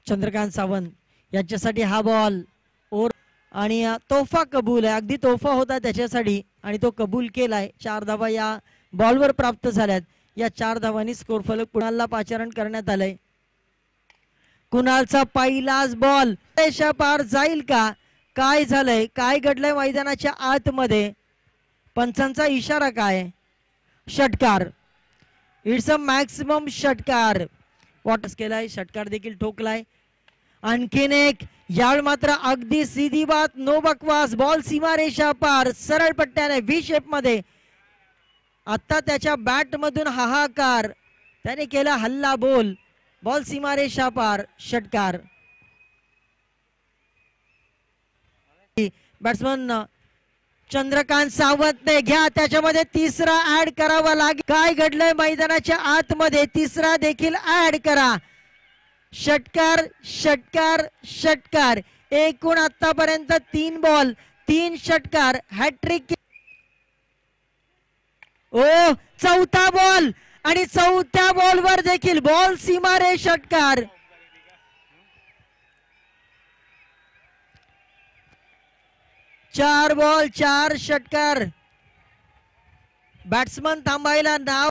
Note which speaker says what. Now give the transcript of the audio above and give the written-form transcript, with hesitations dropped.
Speaker 1: चंद्रकांत सावंत याच्यासाठी हा ball or आणि तोफा कबूल आहे, अगदी तोफा होता त्याच्यासाठी आणि तो कबूल केलाय. 4 धावा या बॉलवर प्राप्त झाल्यात. या 4 धावांनी स्कोर फलक कुणालला पाचारण करण्यात आलंय. कुणालचा पहिलाच बॉल रेषा पार जाईल का? काय झालंय, काय घडलंय मैदानाच्या आतमध्ये? पंचांचा इशारा काय? षटकार. इट्स अ मॅक्सिमम षटकार. वॉटस केलाय, षटकार देखील ठोकलाय. आणखीन एक, यावेळी मात्र अगदी सीधी बात, नो बकवास. बॉल सीमारेषा पार सरळ पट्ट्याने व्ही शेप मध्ये. आता त्याच्या बॅट मधून हाहाकार, त्याने केला हल्ला बोल. बॉल सीमारेषा पार, षटकार. बॅट्समन चंद्रकांत सावंतने घ्या, त्याच्यामध्ये तिसरा ऍड करावा लागेल. काय घडलंय मैदानाच्या आतमध्ये? तिसरा देखील ऍड करा. षटकार षटकार षटकार. एकूण आतापर्यंत 3 बॉल 3 षटकार, हॅट्रिक. ओ, चौथा बॉल आणि चौथ्या बॉलवर देखील बॉल सीमारे षटकार. चार बॉल 4 षटकार. बॅट्समन थांबायला नाव